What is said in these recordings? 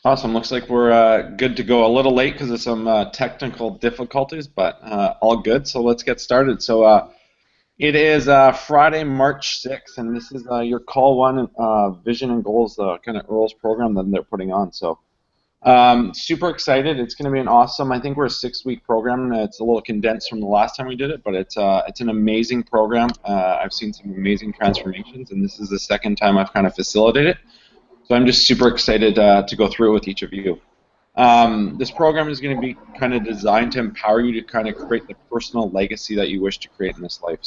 Awesome. Looks like we're good to go. A little late because of some technical difficulties, but all good. So let's get started. It is Friday, March 6th, and this is your Call One Vision and Goals kind of Earls program that they're putting on. Super excited. It's going to be an awesome. I think we're a 6-week program. It's a little condensed from the last time we did it, but it's an amazing program. I've seen some amazing transformations, and this is the second time I've kind of facilitated it. So I'm just super excited to go through it with each of you. This program is going to be kind of designed to empower you to kind of create the personal legacy that you wish to create in this life.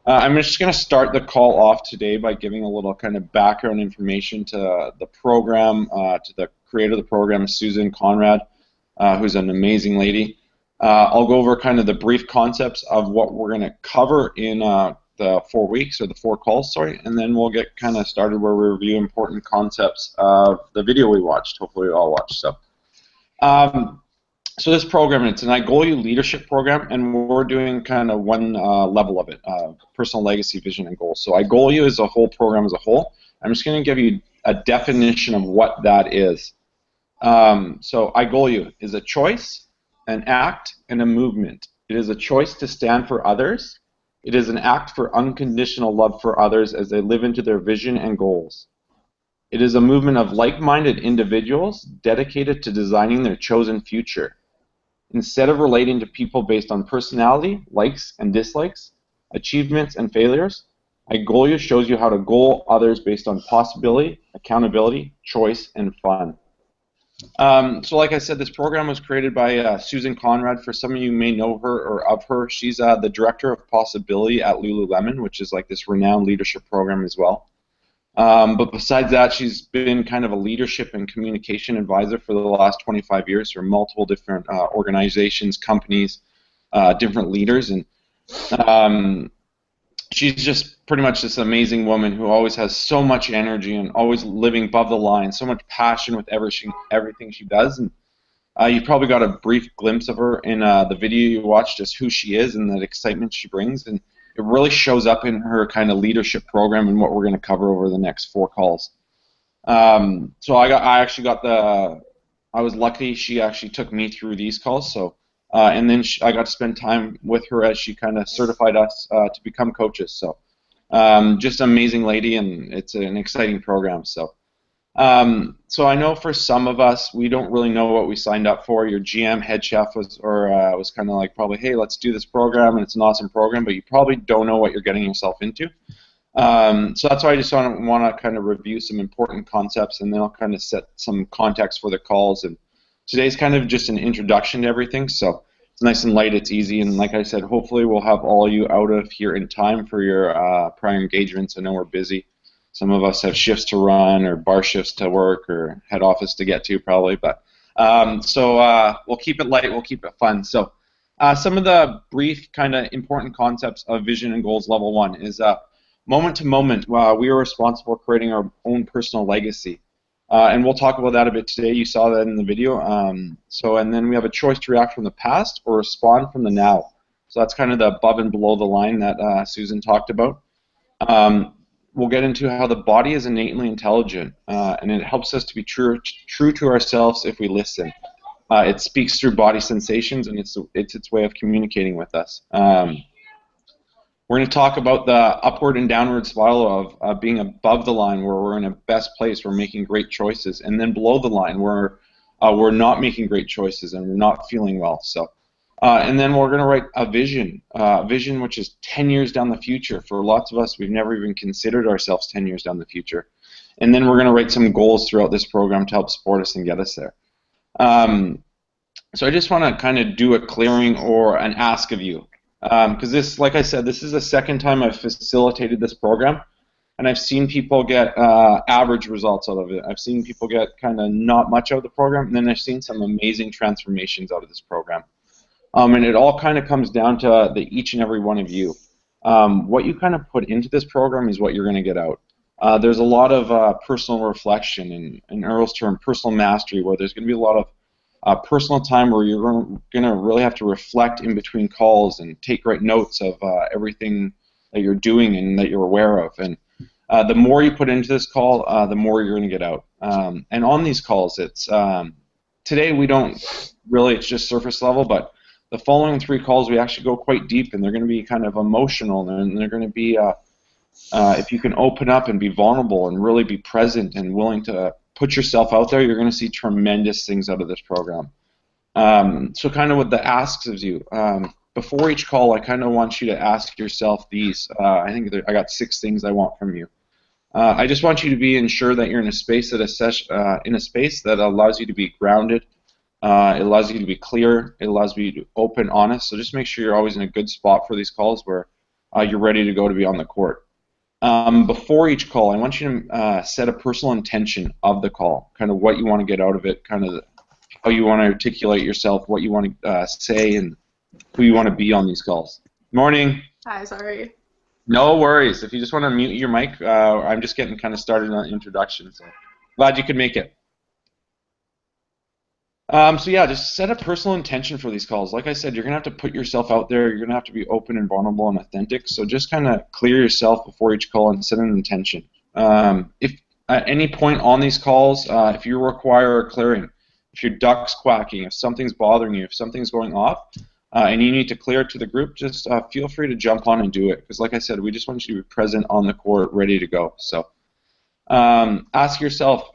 I'm just going to start the call off today by giving a little kind of background information to the program, to the creator of the program, Susanne Conrad, who's an amazing lady. I'll go over kind of the brief concepts of what we're going to cover in the 4 weeks, or the 4 calls, sorry, and then we'll get kind of started where we review important concepts of the video we watched. Hopefully you all watched. So this program, it's an igolü leadership program, and we're doing kind of one level of it, personal legacy, vision, and goals. So igolü is a whole program as a whole. I'm just going to give you a definition of what that is. So igolü is a choice, an act, and a movement. It is a choice to stand for others. It is an act for unconditional love for others as they live into their vision and goals. It is a movement of like-minded individuals dedicated to designing their chosen future. Instead of relating to people based on personality, likes and dislikes, achievements and failures, igolü shows you how to goal others based on possibility, accountability, choice, and fun. So like I said, this program was created by Susanne Conrad. For some of you may know her or of her. She's the director of possibility at Lululemon, which is like this renowned leadership program as well. But besides that, she's been kind of a leadership and communication advisor for the last 25 years for multiple different organizations, companies, different leaders. And she's just pretty much this amazing woman who always has so much energy and always living above the line, so much passion with everything she does. And you probably got a brief glimpse of her in the video you watched, just who she is and that excitement she brings. And it really shows up in her kind of leadership program and what we're going to cover over the next 4 calls. So I was lucky she actually took me through these calls. And then I got to spend time with her as she kind of certified us to become coaches. Just an amazing lady, and it's an exciting program. So I know for some of us, we don't really know what we signed up for. Your GM, head chef was kind of like probably, hey, let's do this program, and it's an awesome program, but you probably don't know what you're getting yourself into. So that's why I just want to kind of review some important concepts, and then I'll kind of set some context for the calls. And today's kind of just an introduction to everything, so it's nice and light, it's easy, and like I said, hopefully we'll have all you out of here in time for your prior engagements. I know we're busy. Some of us have shifts to run, or bar shifts to work, or head office to get to probably, but we'll keep it light, we'll keep it fun. So some of the brief kind of important concepts of vision and goals level 1 is moment to moment, we are responsible for creating our own personal legacy. And we'll talk about that a bit today. You saw that in the video. And then we have a choice to react from the past or respond from the now. So that's kind of the above and below the line that Susan talked about. We'll get into how the body is innately intelligent, and it helps us to be true to ourselves if we listen. It speaks through body sensations, and it's its way of communicating with us. We're going to talk about the upward and downward spiral of being above the line, where we're in a best place, we're making great choices, and then below the line, where we're not making great choices and we're not feeling well. And then we're going to write a vision which is 10 years down the future. For lots of us, we've never even considered ourselves 10 years down the future. And then we're going to write some goals throughout this program to help support us and get us there. So I just want to kind of do a clearing or an ask of you. Because this, like I said, this is the second time I've facilitated this program, and I've seen people get average results out of it. I've seen people get kind of not much out of the program, and then I've seen some amazing transformations out of this program. And it all kind of comes down to each and every one of you. What you kind of put into this program is what you're going to get out. There's a lot of personal reflection, and in Earls' term, personal mastery, where there's going to be a lot of personal time where you're going to really have to reflect in between calls and take great notes of everything that you're doing and that you're aware of. And The more you put into this call, the more you're going to get out. And on these calls, it's today we don't really, it's just surface level, but the following 3 calls we actually go quite deep, and they're going to be kind of emotional, and they're going to be if you can open up and be vulnerable and really be present and willing to put yourself out there, you're going to see tremendous things out of this program. So kind of what the asks of you. Before each call, I kind of want you to ask yourself these. I think I got 6 things I want from you. I just want you to be ensure that you're in a space that allows you to be grounded. It allows you to be clear. It allows you to be open, honest. So just make sure you're always in a good spot for these calls where you're ready to go to be on the court. Before each call, I want you to set a personal intention of the call, kind of what you want to get out of it, kind of how you want to articulate yourself, what you want to say, and who you want to be on these calls. Morning. Hi, sorry. No worries. If you just want to mute your mic, I'm just getting kind of started on the introduction, so glad you could make it. So yeah, just set a personal intention for these calls. Like I said, you're going to have to put yourself out there. You're going to have to be open and vulnerable and authentic. So just kind of clear yourself before each call and set an intention. If at any point on these calls, if you require a clearing, if your duck's quacking, if something's bothering you, if something's going off, and you need to clear it to the group, just feel free to jump on and do it. Because like I said, we just want you to be present on the court, ready to go. So ask yourself,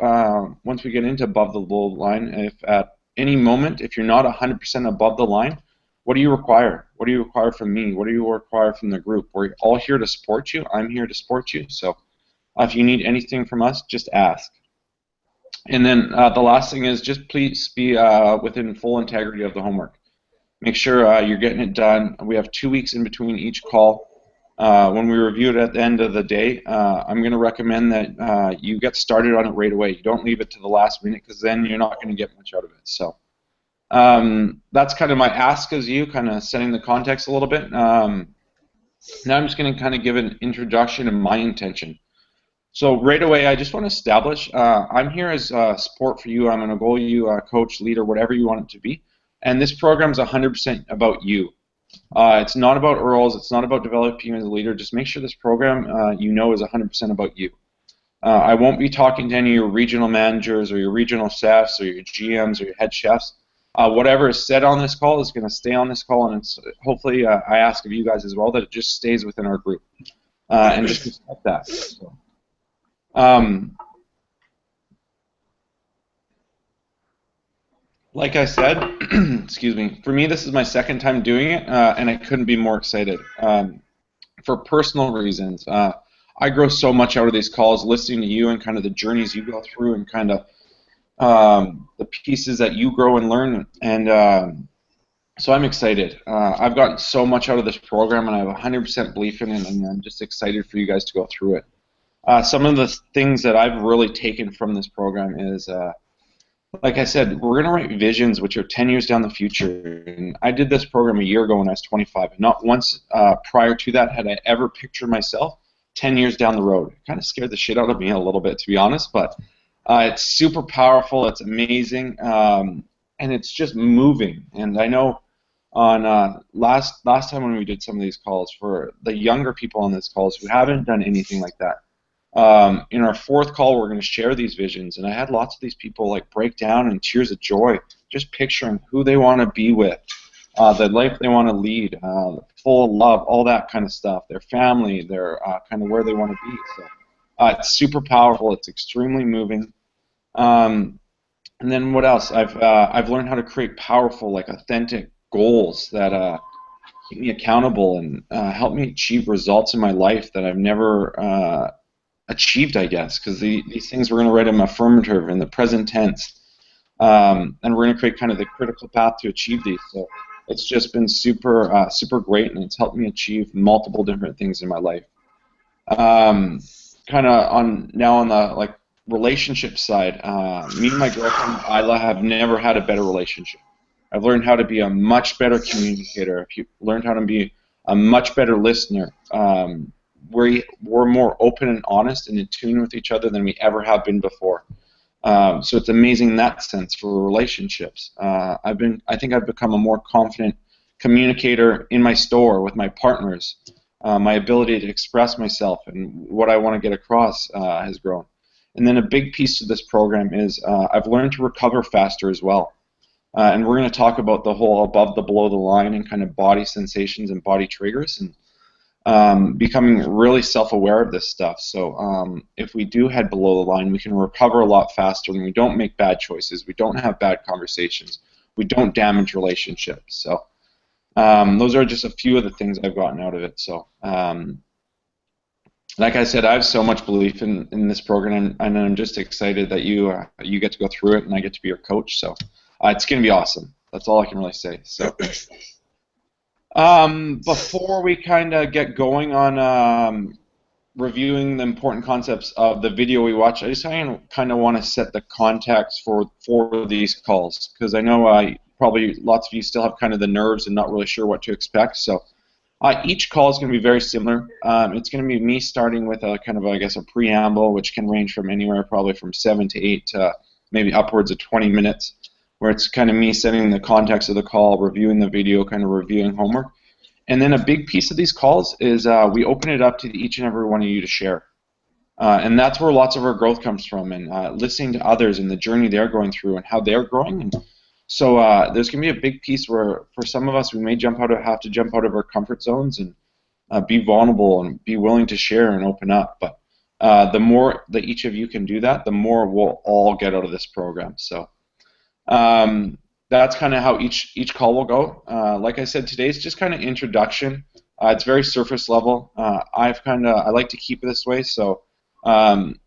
once we get into above the low line, if at any moment, if you're not 100% above the line, what do you require? What do you require from me? What do you require from the group? We're all here to support you. I'm here to support you. So if you need anything from us, just ask. And then the last thing is just please be within full integrity of the homework. Make sure you're getting it done. We have 2 weeks in between each call. When we review it at the end of the day, I'm going to recommend that you get started on it right away. You don't leave it to the last minute, because then you're not going to get much out of it. So that's kind of my ask as you, kind of setting the context a little bit. Now I'm just going to kind of give an introduction and my intention. So right away, I just want to establish I'm here as support for you. I'm an igolü coach, leader, whatever you want it to be. And this program is 100% about you. It's not about Earls. It's not about developing you as a leader. Just make sure this program you know is 100% about you. I won't be talking to any of your regional managers or your regional staffs or your GMs or your head chefs. Whatever is said on this call is going to stay on this call, and it's, hopefully I ask of you guys as well that it just stays within our group and just respect that. So, like I said, excuse me, for me this is my second time doing it, and I couldn't be more excited. For personal reasons, I grow so much out of these calls, listening to you and kind of the journeys you go through and kind of the pieces that you grow and learn. And so I'm excited. I've gotten so much out of this program, and I have 100% belief in it, and I'm just excited for you guys to go through it. Some of the things that I've really taken from this program is like I said, we're going to write visions which are 10 years down the future. And I did this program a year ago when I was 25. And not once prior to that had I ever pictured myself 10 years down the road. It kind of scared the shit out of me a little bit, to be honest. But it's super powerful. It's amazing. And it's just moving. And I know on last time when we did some of these calls, for the younger people on these calls who haven't done anything like that, in our fourth call, we're going to share these visions, and I had lots of these people like break down in tears of joy, just picturing who they want to be with, the life they want to lead, full of love, all that kind of stuff, their family, their kind of where they want to be. So it's super powerful. It's extremely moving. And then what else? I've learned how to create powerful, like authentic goals that keep me accountable and help me achieve results in my life that I've never achieved, I guess, because these things we're going to write them affirmative in the present tense, and we're going to create kind of the critical path to achieve these. So it's just been super super great, and it's helped me achieve multiple different things in my life. Kind of on the like relationship side, me and my girlfriend Isla have never had a better relationship. I've learned how to be a much better communicator. I've learned how to be a much better listener. We're more open and honest and in tune with each other than we ever have been before. So it's amazing in that sense for relationships. I think I've become a more confident communicator in my store with my partners. My ability to express myself and what I want to get across has grown. And then a big piece of this program is I've learned to recover faster as well. And we're going to talk about the whole above the below the line and kind of body sensations and body triggers, and becoming really self-aware of this stuff. So if we do head below the line, we can recover a lot faster, and we don't make bad choices. We don't have bad conversations. We don't damage relationships. So those are just a few of the things I've gotten out of it. So like I said, I have so much belief in this program, and I'm just excited that you get to go through it, and I get to be your coach. So it's going to be awesome. That's all I can really say. So before we kind of get going on reviewing the important concepts of the video we watch, I just kind of want to set the context for these calls, because I know probably lots of you still have kind of the nerves and not really sure what to expect. So each call is going to be very similar. It's going to be me starting with a kind of, I guess, a preamble, which can range from anywhere probably from 7 to 8 to maybe upwards of 20 minutes, where it's kind of me setting the context of the call, reviewing the video, kind of reviewing homework. And then a big piece of these calls is we open it up to each and every one of you to share. And that's where lots of our growth comes from, and listening to others and the journey they're going through and how they're growing. And so there's going to be a big piece where for some of us we may have to jump out of our comfort zones and be vulnerable and be willing to share and open up. But the more that each of you can do that, the more we'll all get out of this program. So that's kind of how each call will go. Like I said, today's just kind of introduction. It's very surface level. I like to keep it this way, so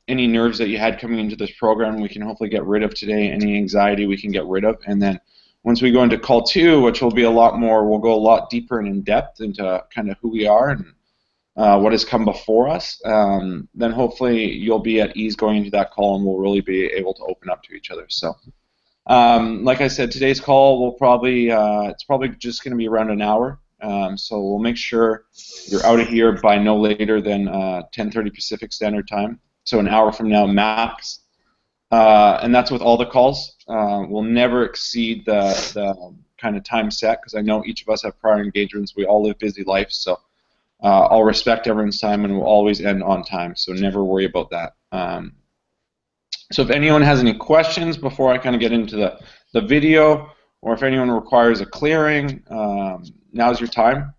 any nerves that you had coming into this program, we can hopefully get rid of today. Any anxiety we can get rid of, and then once we go into call 2, which will be a lot more, we'll go a lot deeper and in depth into kind of who we are and what has come before us. Then hopefully you'll be at ease going into that call, and we'll really be able to open up to each other. So. Like I said, today's call will it's probably just going to be around an hour. So we'll make sure you're out of here by no later than 10:30 Pacific Standard Time. So an hour from now max. And that's with all the calls. We'll never exceed the kind of time set, because I know each of us have prior engagements. We all live busy lives, so I'll respect everyone's time, and we'll always end on time. So never worry about that. So if anyone has any questions before I kind of get into the video, or if anyone requires a clearing, now's your time.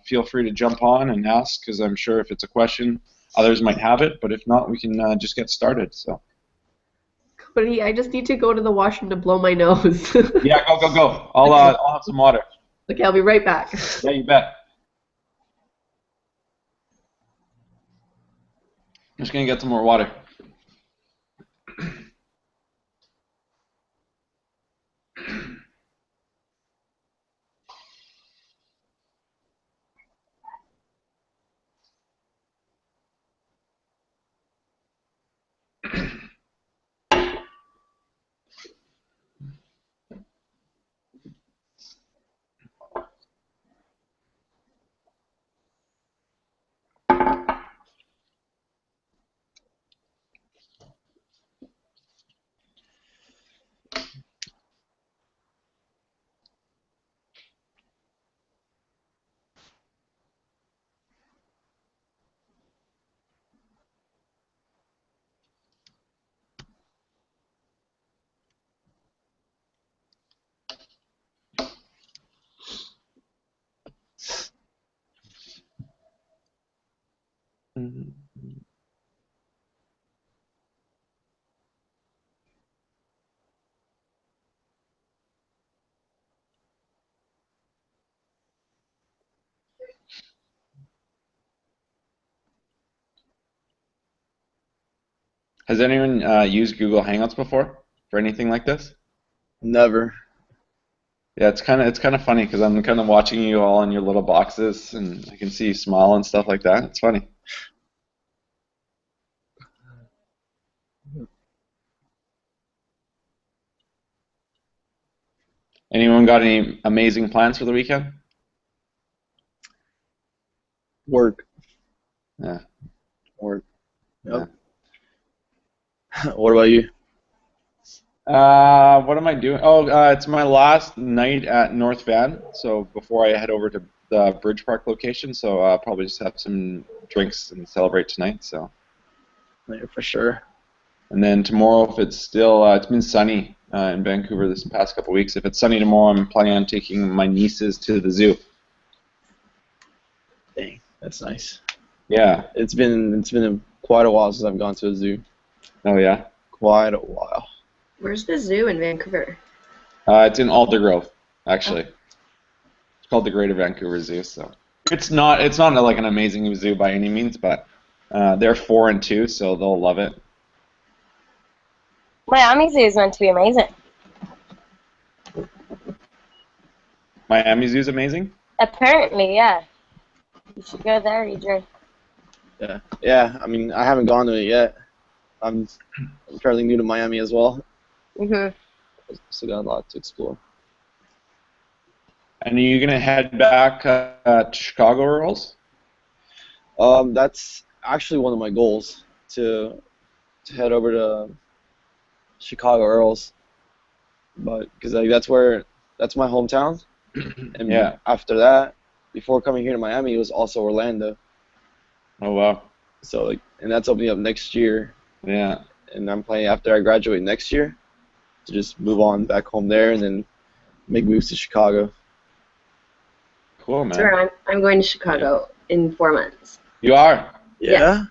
Feel free to jump on and ask, because I'm sure if it's a question, others might have it, but if not, we can just get started. So. Cody, I just need to go to the washroom to blow my nose. Yeah, go. I'll have some water. Okay, I'll be right back. Yeah, you bet. I'm just going to get some more water. Has anyone used Google Hangouts before for anything like this? Never. Yeah, it's kind of funny, because I'm kind of watching you all in your little boxes, and I can see you smile and stuff like that. It's funny. Anyone got any amazing plans for the weekend? Work. Yeah. Work. Yep. Yeah. What about you? What am I doing? Oh, it's my last night at North Van, so before I head over to the Bridge Park location, so I'll probably just have some drinks and celebrate tonight. So. Yeah, for sure. And then tomorrow, if it's still, it's been sunny in Vancouver this past couple weeks. If it's sunny tomorrow, I'm planning on taking my nieces to the zoo. Dang, that's nice. Yeah. It's been quite a while since I've gone to a zoo. Oh yeah. Quite a while. Where's the zoo in Vancouver? It's in Aldergrove, actually. It's called the Greater Vancouver Zoo. So it's not like an amazing zoo by any means, but they're 4 and 2, so they'll love it. Miami Zoo is meant to be amazing. Miami Zoo is amazing? Apparently, yeah. You should go there, EJ. Yeah. I mean, I haven't gone to it yet. I'm fairly new to Miami as well. Mhm. Still got a lot to explore. And are you going to head back to Chicago, Earls? That's actually one of my goals, to head over to Chicago Earls, but because that's my hometown, and Yeah. after that, before coming here to Miami, it was also Orlando. Oh, wow. So and that's opening up next year, Yeah. and I'm planning after I graduate next year to just move on back home there and then make moves to Chicago. Cool, man. Sure, I'm going to Chicago in 4 months. You are? Yeah.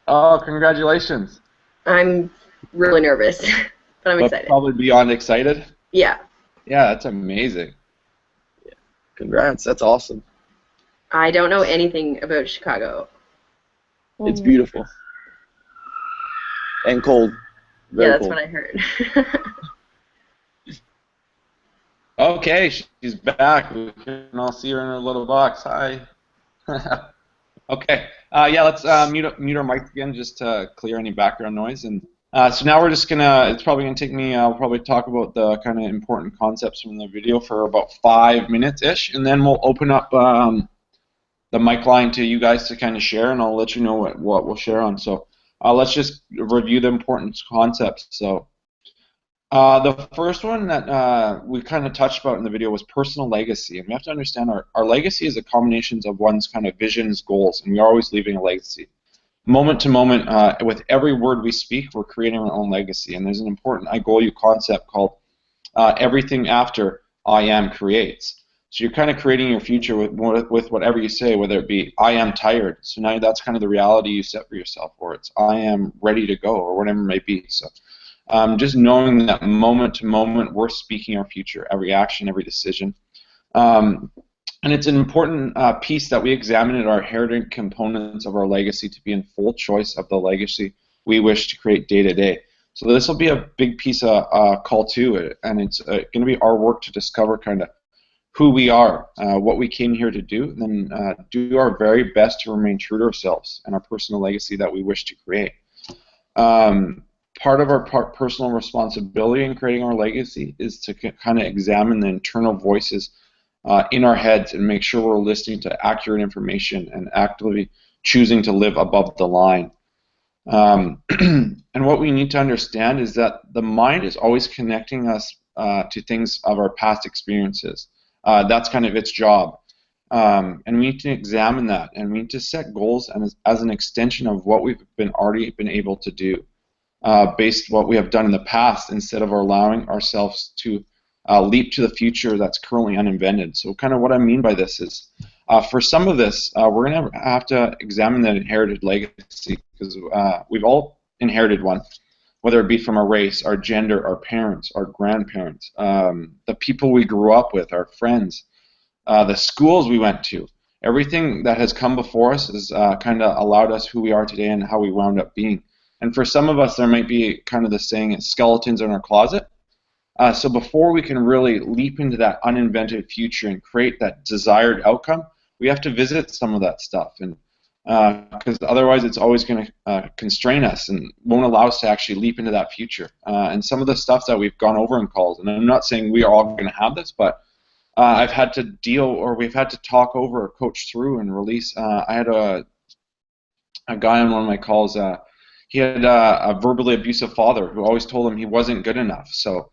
Oh, congratulations. I'm really nervous, but I'm excited. Probably beyond excited? Yeah, Yeah, that's amazing. Congrats. That's awesome. I don't know anything about Chicago. It's beautiful and cold. Very Yeah, that's cold. what I heard. Okay, she's back. We can all see her in her little box. Hi. Okay. Yeah, let's mute our mics again just to clear any background noise. And so now we're just gonna. It's probably gonna take me. I'll probably talk about the kind of important concepts from the video for about 5 minutes ish, and then we'll open up the mic line to you guys to kind of share, and I'll let you know what we'll share on. So let's just review the important concepts. So. The first one that we kind of touched about in the video was personal legacy, and we have to understand our legacy is a combination of one's kind of visions, goals, and we're always leaving a legacy. Moment to moment, with every word we speak, we're creating our own legacy, and there's an important igolü concept called everything after I am creates. So you're kind of creating your future with whatever you say, whether it be I am tired, so now that's kind of the reality you set for yourself, or it's I am ready to go, or whatever it may be. So. Just knowing that moment to moment we're speaking our future, every action, every decision. And it's an important piece that we examine at our inherent components of our legacy to be in full choice of the legacy we wish to create day to day. So this will be a big piece of call to it, and it's going to be our work to discover kind of who we are, what we came here to do, and then do our very best to remain true to ourselves and our personal legacy that we wish to create. Part of our personal responsibility in creating our legacy is to kind of examine the internal voices in our heads and make sure we're listening to accurate information and actively choosing to live above the line. And what we need to understand is that the mind is always connecting us to things of our past experiences. That's kind of its job. And we need to examine that, and we need to set goals as an extension of what we've already been able to do. Based on what we have done in the past, instead of allowing ourselves to leap to the future that's currently uninvented. So kind of what I mean by this is, for some of this, we're going to have to examine that inherited legacy, because we've all inherited one, whether it be from our race, our gender, our parents, our grandparents, the people we grew up with, our friends, the schools we went to. Everything that has come before us has kind of allowed us who we are today and how we wound up being. And for some of us, there might be kind of the saying, skeletons in our closet. So before we can really leap into that uninvented future and create that desired outcome, we have to visit some of that stuff, and because otherwise it's always going to constrain us and won't allow us to actually leap into that future. And some of the stuff that we've gone over in calls, and I'm not saying we are all going to have this, but I've had to deal, or we've had to talk over or coach through and release. I had a guy on one of my calls. He had a verbally abusive father who always told him he wasn't good enough. So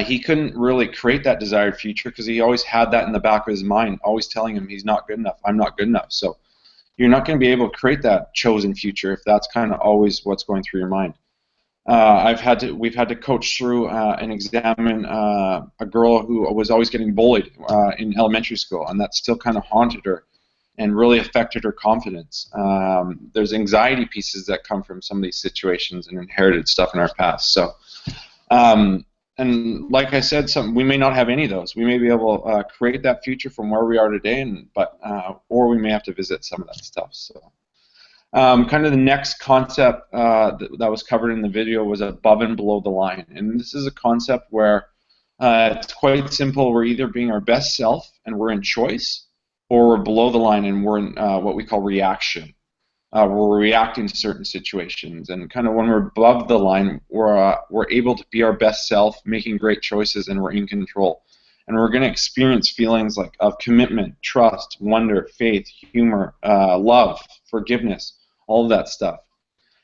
he couldn't really create that desired future because he always had that in the back of his mind, always telling him he's not good enough, I'm not good enough. So you're not going to be able to create that chosen future if that's kind of always what's going through your mind. We've had to coach through and examine a girl who was always getting bullied in elementary school, and that still kind of haunted her and really affected her confidence. There's anxiety pieces that come from some of these situations and inherited stuff in our past. So, and like I said, we may not have any of those. We may be able to create that future from where we are today, or we may have to visit some of that stuff. So. Kind of the next concept that was covered in the video was above and below the line. And this is a concept where it's quite simple. We're either being our best self and we're in choice, or we're below the line and we're in what we call reaction. We're reacting to certain situations. And kind of when we're above the line, we're able to be our best self, making great choices, and we're in control. And we're going to experience feelings like of commitment, trust, wonder, faith, humor, love, forgiveness, all of that stuff.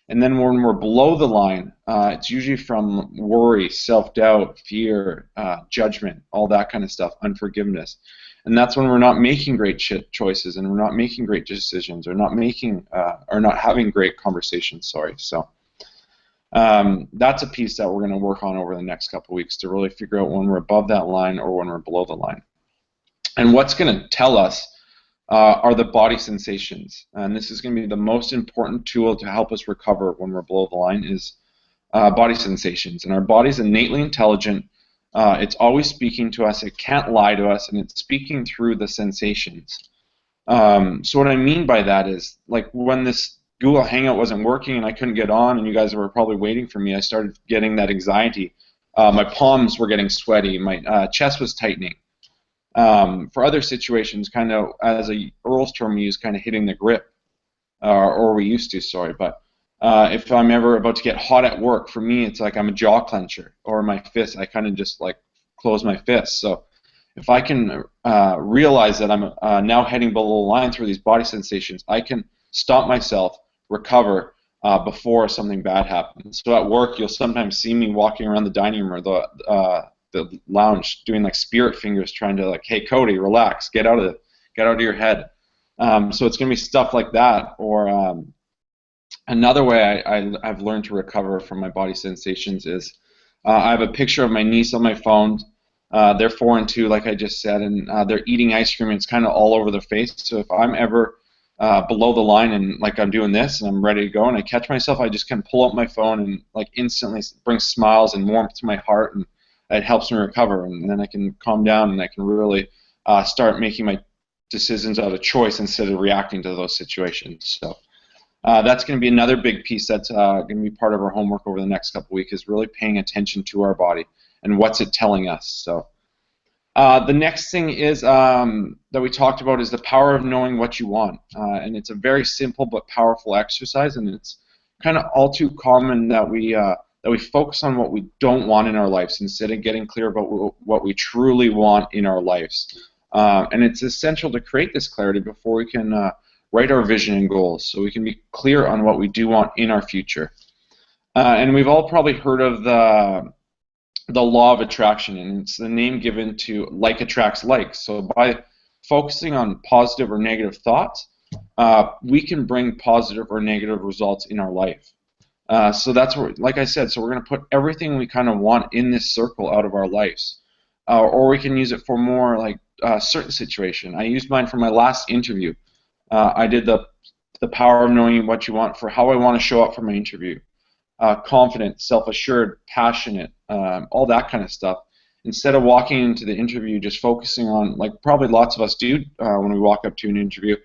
And then when we're below the line, it's usually from worry, self-doubt, fear, judgment, all that kind of stuff, unforgiveness. And that's when we're not making great choices, and we're not making great decisions, or not having great conversations. Sorry. So that's a piece that we're going to work on over the next couple of weeks to really figure out when we're above that line or when we're below the line. And what's going to tell us are the body sensations. And this is going to be the most important tool to help us recover when we're below the line is body sensations. And our body's innately intelligent. It's always speaking to us. It can't lie to us, and it's speaking through the sensations. So what I mean by that is, like when this Google Hangout wasn't working and I couldn't get on and you guys were probably waiting for me, I started getting that anxiety. My palms were getting sweaty. My chest was tightening. For other situations, kind of as a Earls term we use, kind of hitting the grip, or we used to, sorry. But if I'm ever about to get hot at work, for me it's like I'm a jaw clencher, or my fist, I kind of just like close my fists. So if I can realize that I'm now heading below the line through these body sensations, I can stop myself, recover before something bad happens. So at work, you'll sometimes see me walking around the dining room or the lounge doing like spirit fingers, trying to like, hey Cody, relax, get out of your head. So it's gonna be stuff like that. Or another way I've learned to recover from my body sensations is I have a picture of my niece on my phone. They're 4 and 2, like I just said, and they're eating ice cream, and it's kind of all over their face. So if I'm ever below the line and like I'm doing this and I'm ready to go and I catch myself, I just can pull up my phone and like instantly brings smiles and warmth to my heart, and it helps me recover. And then I can calm down and I can really start making my decisions out of choice instead of reacting to those situations. So that's going to be another big piece that's going to be part of our homework over the next couple of weeks, is really paying attention to our body and what's it telling us. So the next thing is that we talked about is the power of knowing what you want, and it's a very simple but powerful exercise, and it's kind of all too common that we focus on what we don't want in our lives instead of getting clear about what we truly want in our lives. And it's essential to create this clarity before we can write our vision and goals, so we can be clear on what we do want in our future. And we've all probably heard of the law of attraction, and it's the name given to like attracts like. So by focusing on positive or negative thoughts, we can bring positive or negative results in our life. So that's what, like I said, so we're going to put everything we kind of want in this circle out of our lives. Or we can use it for more like a certain situation. I used mine for my last interview. I did the power of knowing what you want for how I want to show up for my interview. Confident, self-assured, passionate, all that kind of stuff. Instead of walking into the interview just focusing on, like probably lots of us do when we walk up to an interview,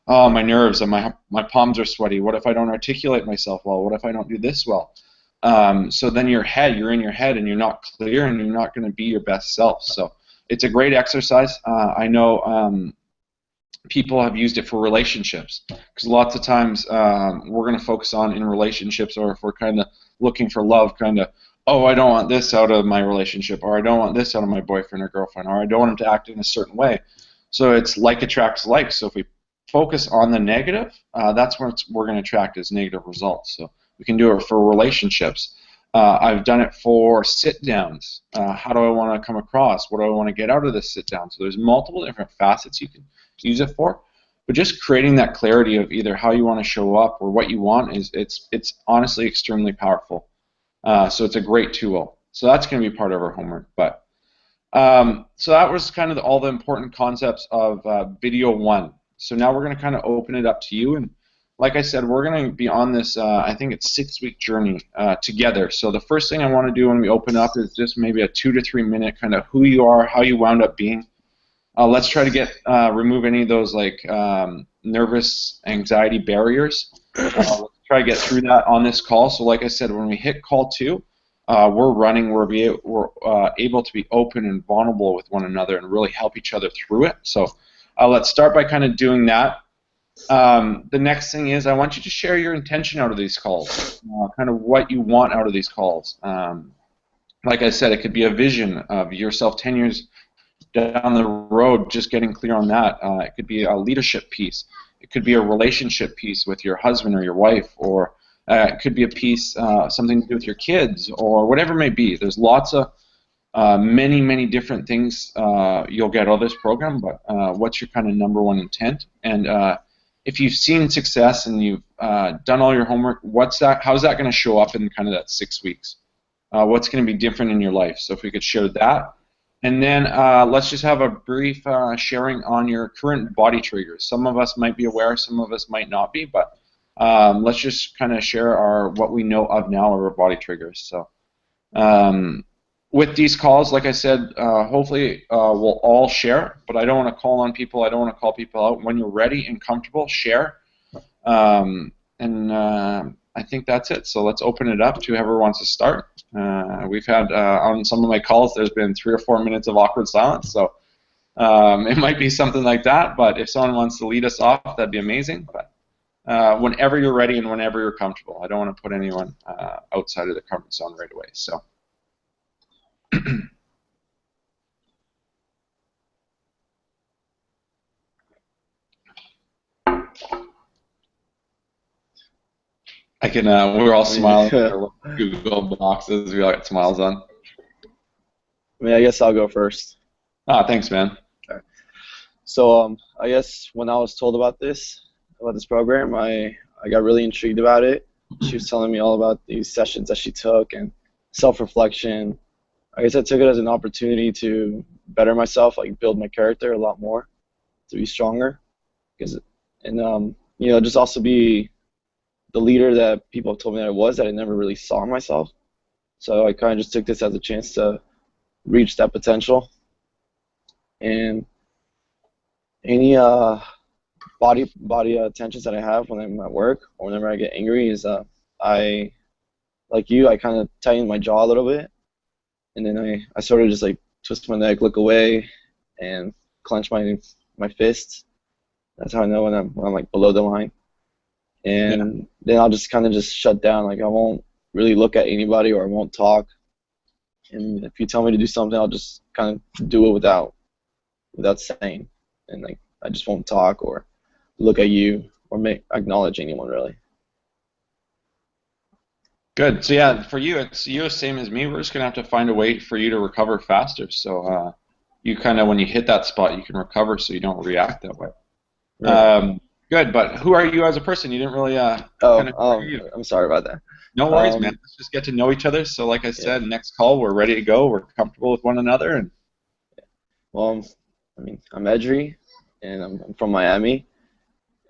oh, my nerves and my palms are sweaty. What if I don't articulate myself well? What if I don't do this well? So then you're in your head and you're not clear and you're not going to be your best self. So it's a great exercise. I know people have used it for relationships, because lots of times we're going to focus on in relationships, or if we're kind of looking for love, kind of, oh, I don't want this out of my relationship, or I don't want this out of my boyfriend or girlfriend, or I don't want him to act in a certain way. So it's like attracts like. So if we focus on the negative, that's what we're going to attract as negative results. So we can do it for relationships. I've done it for sit-downs. How do I want to come across? What do I want to get out of this sit-down? So there's multiple different facets you can use it for. But just creating that clarity of either how you want to show up or what you want it's honestly extremely powerful. So it's a great tool. So that's going to be part of our homework. But so that was kind of all the important concepts of video 1. So now we're going to kind of open it up to you. And like I said, we're going to be on this, I think it's 6-week journey together. So the first thing I want to do when we open up is just maybe a 2 to 3 minute kind of who you are, how you wound up being. Let's try to get remove any of those like nervous anxiety barriers. Let's try to get through that on this call. So like I said, when we hit call 2, we're running. We're able to be open and vulnerable with one another and really help each other through it. So let's start by kind of doing that. The next thing is I want you to share your intention out of these calls, kind of what you want out of these calls. Like I said, it could be a vision of yourself 10 years down the road, just getting clear on that. It could be a leadership piece. It could be a relationship piece with your husband or your wife, or it could be a piece, something to do with your kids, or whatever it may be. There's lots of many different things you'll get out of this program, but what's your kind of number one intent? And if you've seen success and you've done all your homework, how's that going to show up in kind of that 6 weeks? What's going to be different in your life? So if we could share that. And then let's just have a brief sharing on your current body triggers. Some of us might be aware, some of us might not be, but let's just kind of share what we know of now of our body triggers. So with these calls, like I said, hopefully we'll all share, but I don't want to call on people. I don't want to call people out. When you're ready and comfortable, share. I think that's it. So let's open it up to whoever wants to start. We've had on some of my calls, there's been 3 or 4 minutes of awkward silence, so it might be something like that. But if someone wants to lead us off, that'd be amazing. But whenever you're ready and whenever you're comfortable, I don't want to put anyone outside of the comfort zone right away. So. I can. We're all smiling. Google boxes. We all got smiles on. I mean, I guess I'll go first. Ah, thanks, man. Okay. So, I guess when I was told about this program, I got really intrigued about it. She was telling me all about these sessions that she took and self-reflection. I guess I took it as an opportunity to better myself, like build my character a lot more, to be stronger, and just also be the leader that people have told me that I was, that I never really saw myself. So I kind of just took this as a chance to reach that potential. And any body tensions that I have when I'm at work or whenever I get angry is I kind of tighten my jaw a little bit, and then I sort of just like twist my neck, look away, and clench my fists. That's how I know when I'm like below the line. And then I'll just kind of just shut down. Like I won't really look at anybody, or I won't talk. And if you tell me to do something, I'll just kind of do it without saying. And like I just won't talk or look at you or acknowledge anyone really. Good. So yeah, for you, it's same as me. We're just gonna have to find a way for you to recover faster. So you kind of, when you hit that spot, you can recover, so you don't react that way. Right. Good, but who are you as a person? You didn't really. I'm sorry about that. No worries, man. Let's just get to know each other. So, like I said, next call, we're ready to go. We're comfortable with one another, and. Well, I mean, I'm Edry, and I'm from Miami,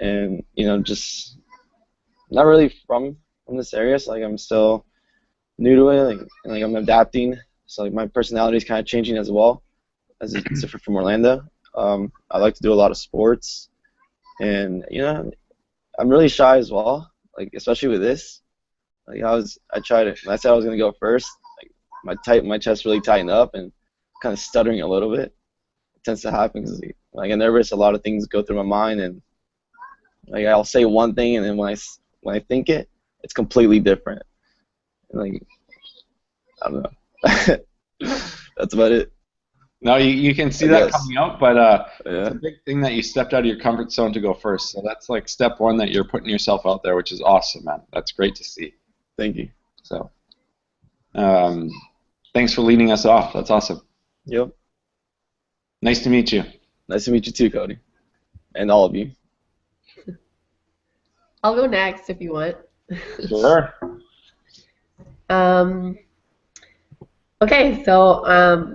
and just not really from this area. So like I'm still new to it, like I'm adapting. So like my personality is kind of changing as well, as it's different from Orlando. I like to do a lot of sports. And I'm really shy as well, like especially with this. Like I tried it. When I said I was gonna go first, like my chest really tightened up and kind of stuttering a little bit. It tends to happen because when I get nervous, a lot of things go through my mind, and like I'll say one thing, and then when I think it, it's completely different. And like I don't know. That's about it. No, you can see that coming out, but it's a big thing that you stepped out of your comfort zone to go first. So that's like step one, that you're putting yourself out there, which is awesome, man. That's great to see. Thank you. So, Thanks for leading us off. That's awesome. Yep. Nice to meet you. Nice to meet you too, Cody, and all of you. I'll go next if you want. Sure. Okay, so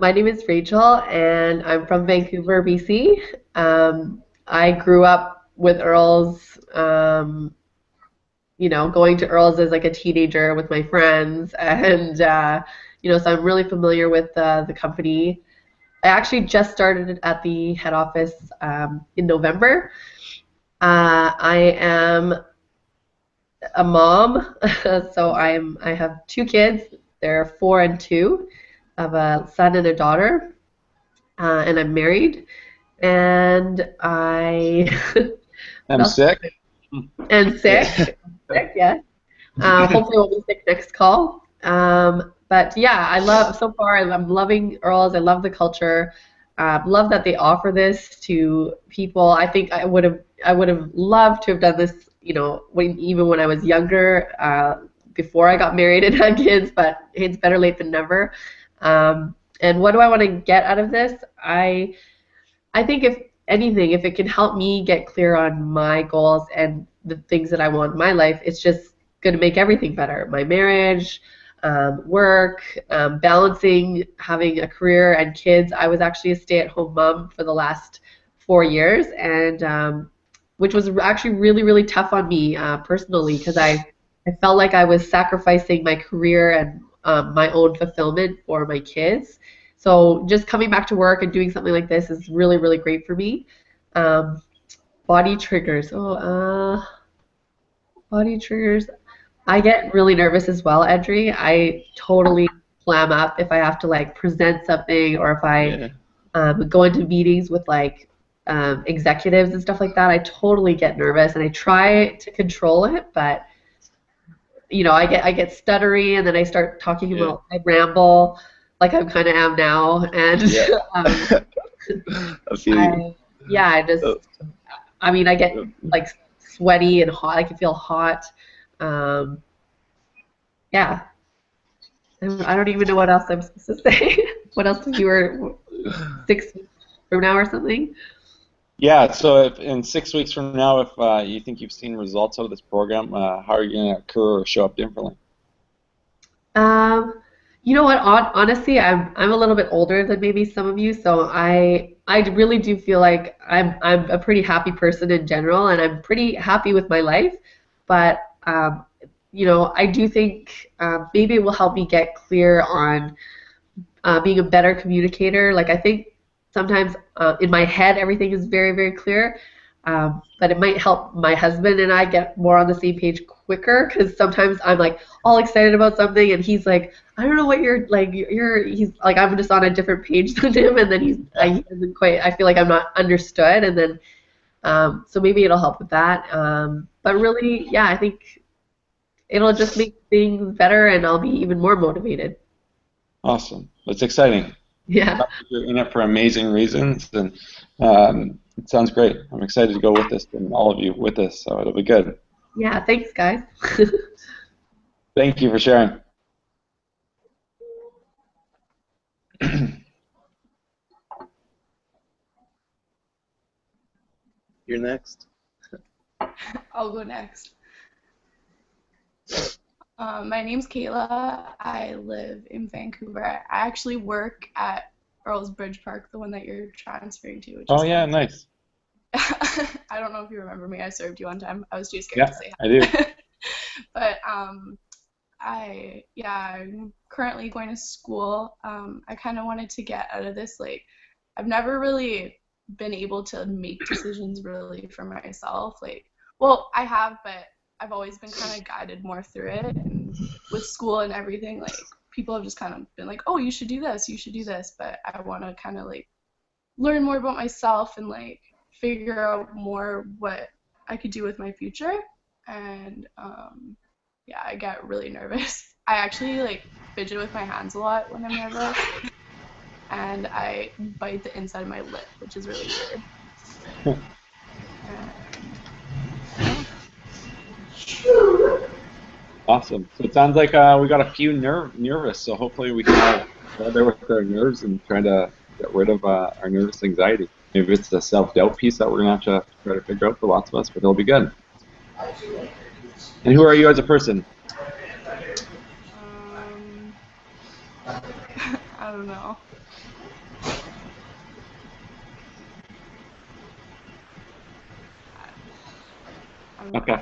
my name is Rachel, and I'm from Vancouver, BC. I grew up with Earls, going to Earls as like a teenager with my friends, and so I'm really familiar with the company. I actually just started at the head office in November. I am a mom, so I have 2 kids. They're 4 and 2. I have a son and a daughter, and I'm married. And I what I'm else? sick. And sick. Sick, yeah. Hopefully, we'll be sick next call. But yeah, so far. I'm loving Earls. I love the culture. Love that they offer this to people. I think I would have loved to have done this, even when I was younger, before I got married and had kids. But it's better late than never. And what do I want to get out of this? I think if anything, if it can help me get clear on my goals and the things that I want in my life, it's just going to make everything better. My marriage, work, balancing having a career and kids. I was actually a stay-at-home mom for the last 4 years, and which was actually really, really tough on me personally, because I felt like I was sacrificing my career and my own fulfillment for my kids. So just coming back to work and doing something like this is really, really great for me. Um, body triggers. Body triggers. I get really nervous as well, Edry. I totally clam up if I have to like present something, or if I Yeah. go into meetings with like executives and stuff like that. I totally get nervous, and I try to control it, but I get stuttery, and then I start talking Yeah. about, I ramble like I kind of am now, and Yeah. um, I feel you. Uh, I get like sweaty and hot. I can feel hot. Um, yeah, I don't even know what else I'm supposed to say. What else if you were 6 weeks from now or something? Yeah. So if in 6 weeks from now, if you think you've seen results out of this program, how are you going to occur or show up differently? You know what? Honestly, I'm a little bit older than maybe some of you, so I really do feel like I'm a pretty happy person in general, and I'm pretty happy with my life. But I do think maybe it will help me get clear on being a better communicator. Like I think sometimes in my head everything is very, very clear, but it might help my husband and I get more on the same page quicker, because sometimes I'm like all excited about something and he's like, I don't know what you're like. He's like, I'm just on a different page than him, and then he doesn't quite. I feel like I'm not understood, and then so maybe it'll help with that. But really, yeah, I think it'll just make things better, and I'll be even more motivated. Awesome. That's exciting. Yeah. You're in it for amazing reasons, and it sounds great. I'm excited to go with this, and all of you with this, so it'll be good. Yeah, thanks, guys. Thank you for sharing. You're next. I'll go next. My name's Kayla. I live in Vancouver. I actually work at Earls Bridge Park, the one that you're transferring to, which Oh is yeah, fun. nice. I don't know if you remember me. I served you one time. I was too scared Yeah, to say I do. hi. But I'm currently going to school. I kind of wanted to get out of this. Like, I've never really been able to make decisions really for myself. Like, well, I have, but I've always been kind of guided more through it. And with school and everything, like, people have just kind of been like, oh, you should do this, you should do this. But I want to kind of like learn more about myself and like figure out more what I could do with my future. And yeah, I get really nervous. I actually like fidget with my hands a lot when I'm nervous, and I bite the inside of my lip, which is really weird. And, yeah. Awesome. So it sounds like we got a few nervous, so hopefully we can all go there with our nerves and try to get rid of our nervous anxiety. Maybe it's the self-doubt piece that we're going to have to try to figure out for lots of us, but it'll be good. And who are you as a person? I don't know. Okay.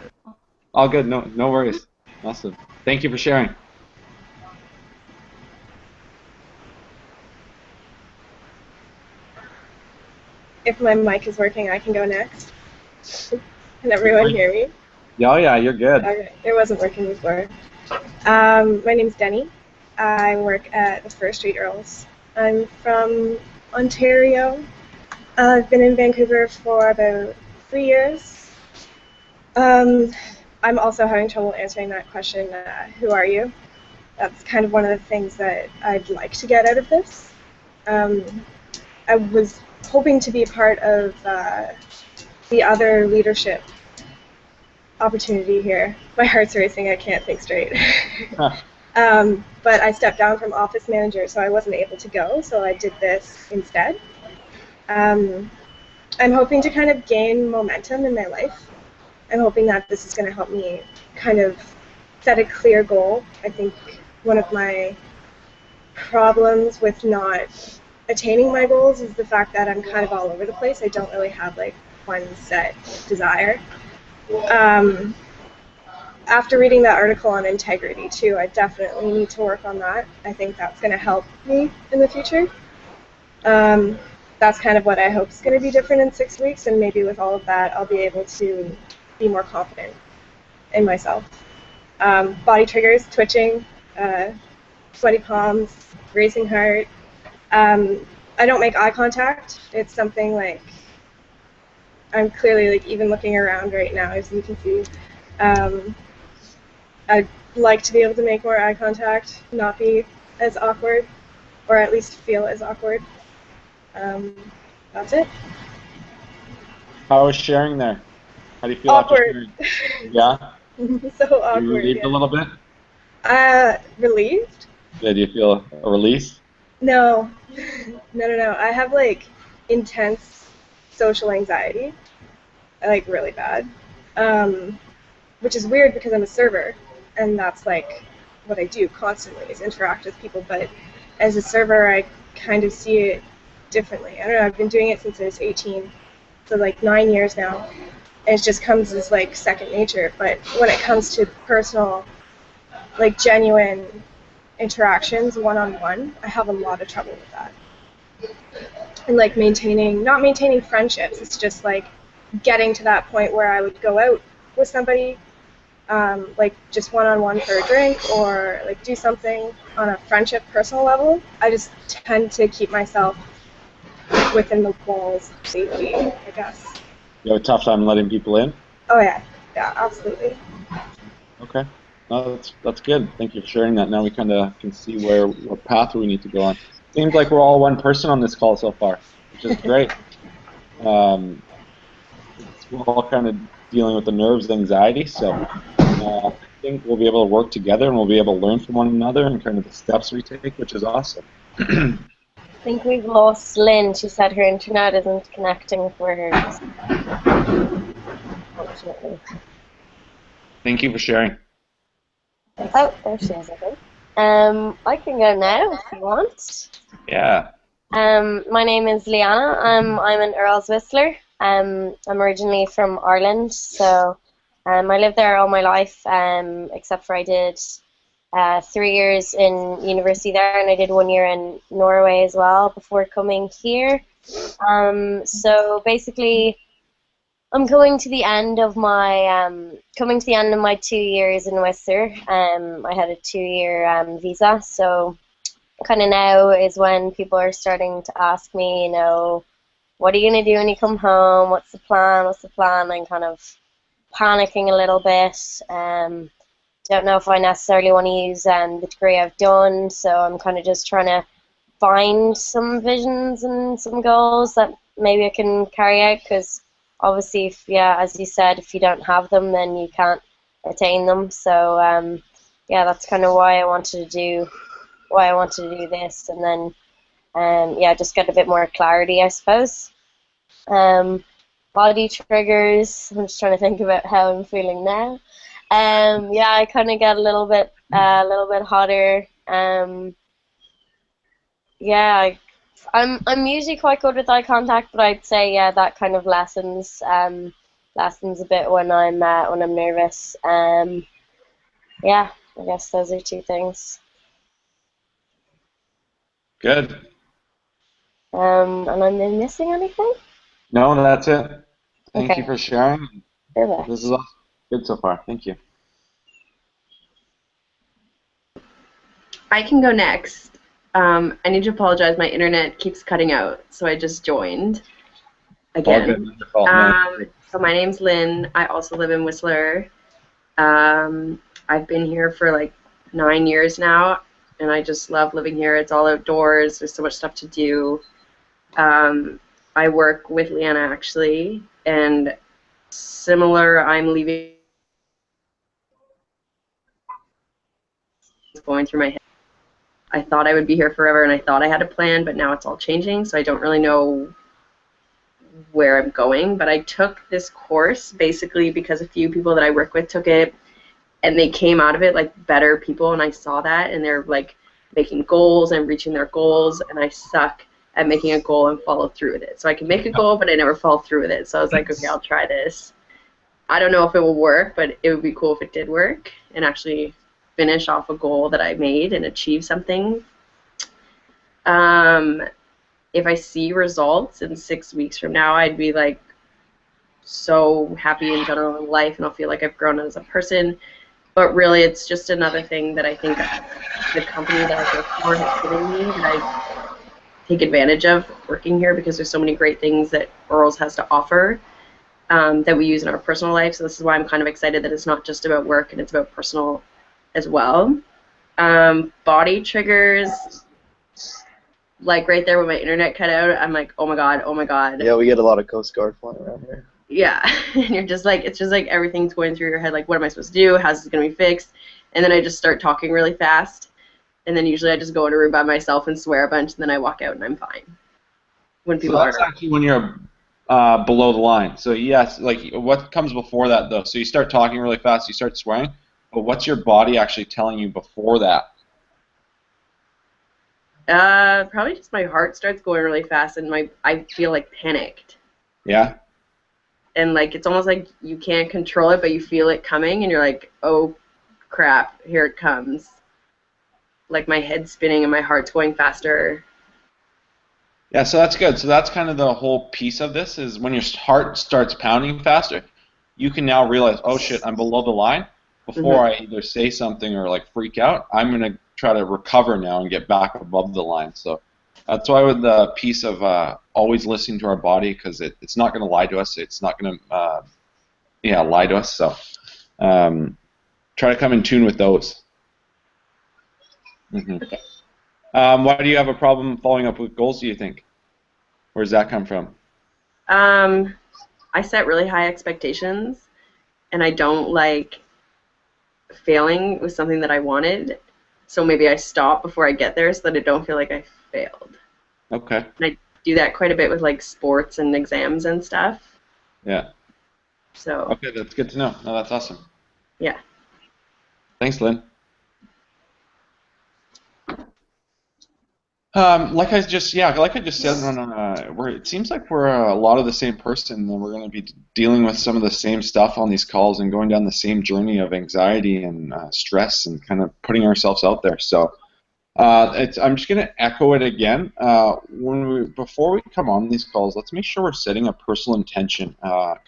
All good. No worries. Awesome. Thank you for sharing. If my mic is working, I can go next. Can everyone hear me? Yeah, yeah, you're good. Okay, it wasn't working before. My name's Denny. I work at the First Street Earls. I'm from Ontario. I've been in Vancouver for about 3 years. I'm also having trouble answering that question, who are you? That's kind of one of the things that I'd like to get out of this. I was hoping to be a part of the other leadership opportunity here. My heart's racing, I can't think straight. But I stepped down from office manager, so I wasn't able to go, so I did this instead. I'm hoping to kind of gain momentum in my life. I'm hoping that this is going to help me kind of set a clear goal. I think one of my problems with not attaining my goals is the fact that I'm kind of all over the place. I don't really have like one set desire. After reading that article on integrity too, I definitely need to work on that. I think that's going to help me in the future. That's kind of what I hope is going to be different in 6 weeks, and maybe with all of that, I'll be able to be more confident in myself. Body triggers, twitching, sweaty palms, racing heart. I don't make eye contact. It's something like I'm clearly like even looking around right now, as you can see. I'd like to be able to make more eye contact, not be as awkward, or at least feel as awkward. That's it. How was sharing there? How do you feel Awkward. after sharing? Yeah? So awkward. You relieved yeah. a little bit? Relieved? Yeah, do you feel a release? No. No. I have like intense social anxiety. Like really bad. Which is weird because I'm a server, and that's like what I do constantly is interact with people, but as a server I kind of see it differently. I don't know, I've been doing it since I was 18, so like 9 years now, and it just comes as like second nature, but when it comes to personal, like genuine interactions one-on-one, I have a lot of trouble with that. And like not maintaining friendships, it's just like getting to that point where I would go out with somebody, like just one-on-one for a drink or like do something on a friendship personal level. I just tend to keep myself within the walls of safety, I guess. You have a tough time letting people in? Oh yeah, absolutely. Okay. No, that's good. Thank you for sharing that. Now we kind of can see what path we need to go on. Seems like we're all one person on this call so far, which is great. We're all kind of dealing with the nerves and anxiety, so I think we'll be able to work together and we'll be able to learn from one another and kind of the steps we take, which is awesome. I think we've lost Lynn. She said her internet isn't connecting for her. Unfortunately. Thank you for sharing. Oh, there she is, I think. I can go now if you want. Yeah. My name is Liana. I'm an Earls Whistler. I'm originally from Ireland, so I lived there all my life, except for I did 3 years in university there, and I did 1 year in Norway as well before coming here. So basically, I'm coming to the end of my 2 years in Whistler. I had a 2-year visa, so kind of now is when people are starting to ask me, what are you going to do when you come home? What's the plan? I'm kind of panicking a little bit. Don't know if I necessarily want to use the degree I've done, so I'm kind of just trying to find some visions and some goals that maybe I can carry out, because obviously, as you said, if you don't have them, then you can't attain them. So yeah, that's kind of why I wanted to do this, and then yeah, just get a bit more clarity, I suppose. Um, Body triggers. I'm just trying to think about how I'm feeling now. Yeah, I kind of get a little bit hotter. Yeah, I'm usually quite good with eye contact, but I'd say yeah, that kind of lessens a bit when I'm nervous. Yeah, I guess those are two things. Good. And I'm missing anything? No, that's it. Thank you Okay, for sharing. This is perfect. awesome. Good so far. Thank you. I can go next. I need to apologize. My internet keeps cutting out, so I just joined All good. again. Wonderful. No. So my name's Lynn. I also live in Whistler. I've been here for like 9 years now, and I just love living here. It's all outdoors. There's so much stuff to do. I work with Leanna actually, and similar. I'm leaving. Going through my head. I thought I would be here forever, and I thought I had a plan, but now it's all changing, so I don't really know where I'm going. But I took this course basically because a few people that I work with took it, and they came out of it like better people, and I saw that, and they're like making goals and reaching their goals, and I suck at making a goal and follow through with it. So I can make a goal, but I never follow through with it. So I was like, okay, I'll try this. I don't know if it will work, but it would be cool if it did work and actually finish off a goal that I made and achieve something. If I see results in 6 weeks from now, I'd be like so happy in general in life, and I'll feel like I've grown as a person. But really, it's just another thing that I think the company that I work for has given me that I take advantage of working here, because there's so many great things that Earls has to offer that we use in our personal life. So this is why I'm kind of excited that it's not just about work and it's about personal as well. Body triggers, like right there when my internet cut out, I'm like, oh my god, oh my god. Yeah, we get a lot of Coast Guard flying around here. Yeah, and you're just like, it's just like everything's going through your head, like, what am I supposed to do? How's this going to be fixed? And then I just start talking really fast, and then usually I just go in a room by myself and swear a bunch, and then I walk out and I'm fine. When people So that's aren't. actually when you're below the line. So yes, like what comes before that though? So you start talking really fast, you start swearing, but what's your body actually telling you before that? Probably just my heart starts going really fast, and I feel like panicked. Yeah? And like it's almost like you can't control it, but you feel it coming, and you're like, oh crap, here it comes. Like my head's spinning and my heart's going faster. Yeah, so that's good. So that's kind of the whole piece of this is when your heart starts pounding faster, you can now realize, oh shit, I'm below the line. Before I either say something or like freak out, I'm going to try to recover now and get back above the line. So that's why with the piece of always listening to our body, because it's not going to lie to us. It's not going to lie to us. So try to come in tune with those. Okay. Why do you have a problem following up with goals, do you think? Where does that come from? I set really high expectations, and I don't like failing with something that I wanted. So maybe I stop before I get there so that I don't feel like I failed. Okay. And I do that quite a bit with like sports and exams and stuff. Yeah. So. Okay, that's good to know. No, that's awesome. Yeah. Thanks, Lynn. Like I just said, it seems like we're a lot of the same person, and we're going to be dealing with some of the same stuff on these calls and going down the same journey of anxiety and stress and kind of putting ourselves out there. So I'm just going to echo it again. Before we come on these calls, let's make sure we're setting a personal intention.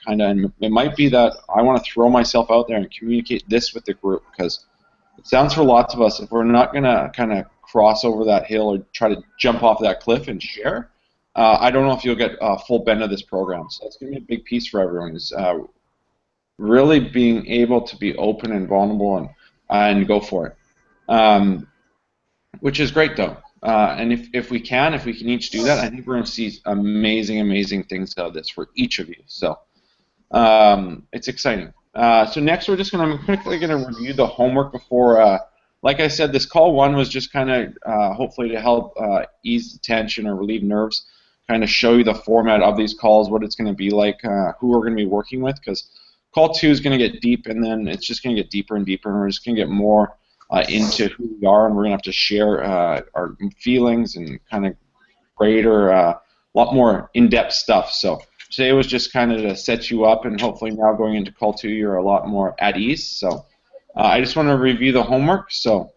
And it might be that I want to throw myself out there and communicate this with the group, because it sounds for lots of us, if we're not going to kind of cross over that hill or try to jump off that cliff and share, I don't know if you'll get a full bend of this program. So that's going to be a big piece for everyone, is really being able to be open and vulnerable and go for it, which is great though. And if we can each do that, I think we're going to see amazing, amazing things out of this for each of you. So it's exciting. So next I'm quickly going to review the homework before, like I said, this call 1 was just kind of hopefully to help ease the tension or relieve nerves, kind of show you the format of these calls, what it's going to be like, who we're going to be working with, because call 2 is going to get deep, and then it's just going to get deeper and deeper, and we're just going to get more into who we are, and we're going to have to share our feelings and kind of greater, a lot more in-depth stuff. So today was just kind of to set you up, and hopefully now going into call 2 you're a lot more at ease. So I just want to review the homework. So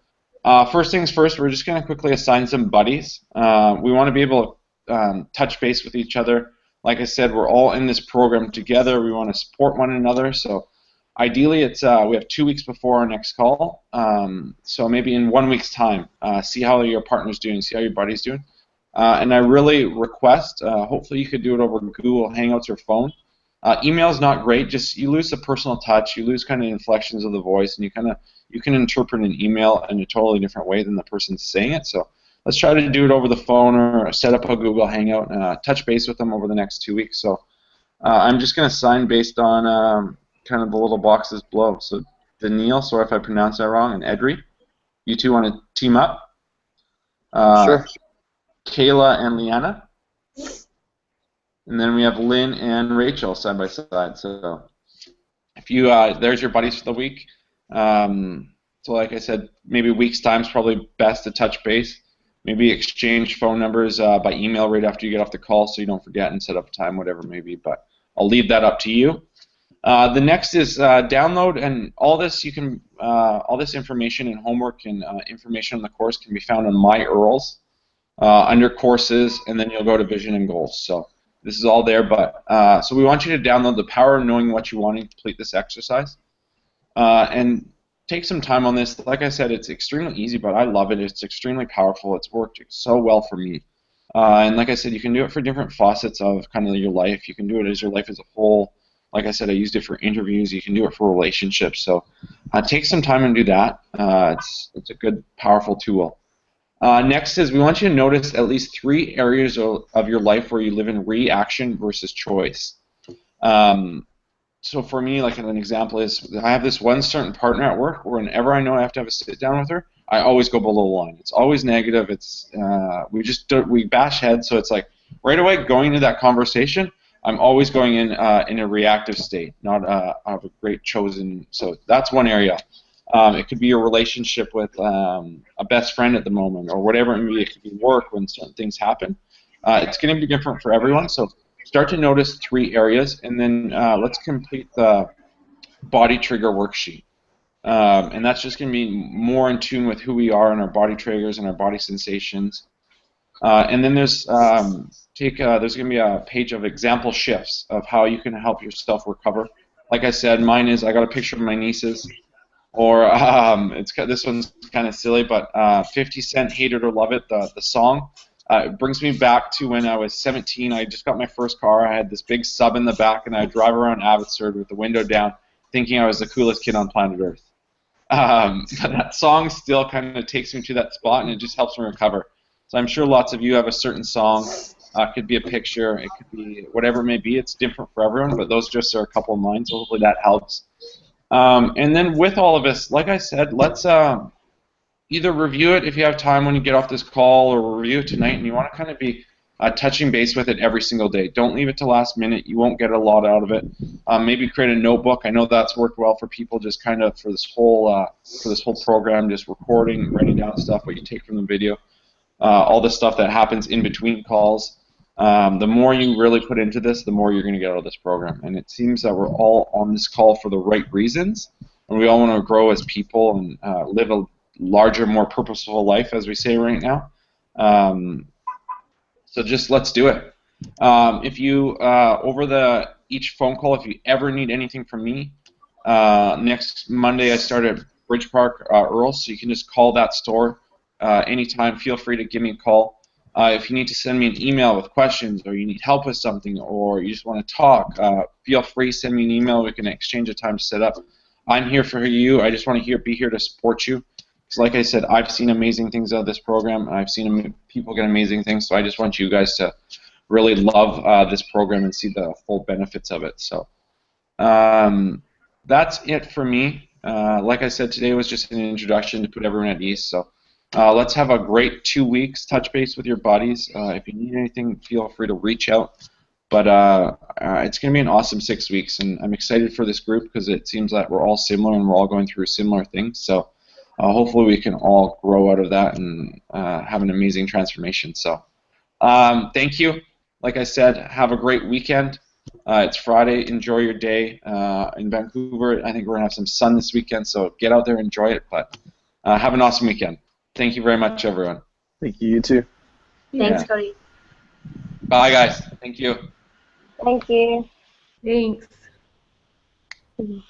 first things first, we're just going to quickly assign some buddies. We want to be able to touch base with each other. Like I said, we're all in this program together. We want to support one another. So ideally, it's we have 2 weeks before our next call. So maybe in 1 week's time, see how your partner's doing, see how your buddy's doing. And I really request, hopefully you could do it over Google Hangouts or phone. Email is not great. Just you lose the personal touch, you lose kind of inflections of the voice, and you can interpret an email in a totally different way than the person's saying it. So let's try to do it over the phone or set up a Google Hangout and touch base with them over the next 2 weeks. So I'm just going to sign based on kind of the little boxes below. So Daniil, sorry if I pronounced that wrong, and Edri, you two want to team up? Sure. Kayla and Liana. And then we have Lynn and Rachel side by side. So if you, there's your buddies for the week. So like I said, maybe week's time is probably best to touch base. Maybe exchange phone numbers by email right after you get off the call so you don't forget and set up a time, whatever it may be. But I'll leave that up to you. The next is download, and all this you can, all this information and homework and information on the course can be found on My Earls under courses, and then you'll go to vision and goals. So this is all there, but so we want you to download The Power of Knowing What You Want and complete this exercise. And take some time on this. Like I said, it's extremely easy, but I love it. It's extremely powerful. It's worked so well for me. And like I said, you can do it for different facets of kind of your life. You can do it as your life as a whole. Like I said, I used it for interviews. You can do it for relationships. So take some time and do that. It's a good, powerful tool. Next is we want you to notice at least 3 areas of your life where you live in reaction versus choice. So for me, like an example is I have this one certain partner at work where whenever I know I have to have a sit down with her, I always go below the line. It's always negative. It's we bash heads, so it's like right away going into that conversation, I'm always going in a reactive state, not of a great chosen. So that's one area. It could be your relationship with a best friend at the moment, or whatever it may be. It could be work when certain things happen. It's going to be different for everyone. So start to notice 3 areas, and then let's complete the body trigger worksheet. And that's just going to be more in tune with who we are and our body triggers and our body sensations. And then there's there's going to be a page of example shifts of how you can help yourself recover. Like I said, mine is I got a picture of my nieces, or this one's kind of silly, but 50 Cent, Hate It or Love It, the song. It brings me back to when I was 17. I just got my first car. I had this big sub in the back, and I'd drive around Abbotsford with the window down, thinking I was the coolest kid on planet Earth. But that song still kind of takes me to that spot, and it just helps me recover. So I'm sure lots of you have a certain song. It could be a picture. It could be whatever it may be. It's different for everyone, but those just are a couple of mine, so hopefully that helps. And then with all of us, like I said, let's either review it if you have time when you get off this call, or review it tonight, and you want to kind of be touching base with it every single day. Don't leave it to last minute. You won't get a lot out of it. Maybe create a notebook. I know that's worked well for people, just kind of for this whole program, just recording, writing down stuff, what you take from the video, all the stuff that happens in between calls. The more you really put into this, the more you're going to get out of this program. And it seems that we're all on this call for the right reasons, and we all want to grow as people and live a larger, more purposeful life, as we say right now. So just let's do it. If you, over each phone call, if you ever need anything from me, next Monday I start at Bridge Park, Earls, so you can just call that store anytime. Feel free to give me a call. If you need to send me an email with questions, or you need help with something, or you just want to talk, feel free, send me an email. We can exchange a time to set up. I'm here for you. I just want to be here to support you. So like I said, I've seen amazing things out of this program, and I've seen people get amazing things, so I just want you guys to really love this program and see the full benefits of it. So that's it for me. Like I said, today was just an introduction to put everyone at ease. So let's have a great 2 weeks. Touch base with your buddies. If you need anything, feel free to reach out. But it's going to be an awesome 6 weeks, and I'm excited for this group because it seems that we're all similar and we're all going through similar things. So hopefully we can all grow out of that and have an amazing transformation. So thank you. Like I said, have a great weekend. It's Friday. Enjoy your day in Vancouver. I think we're going to have some sun this weekend, so get out there and enjoy it. But have an awesome weekend. Thank you very much, everyone. Thank you. You too. Thanks, Yeah. Cody. Bye, guys. Thank you. Thank you. Thanks. Mhm.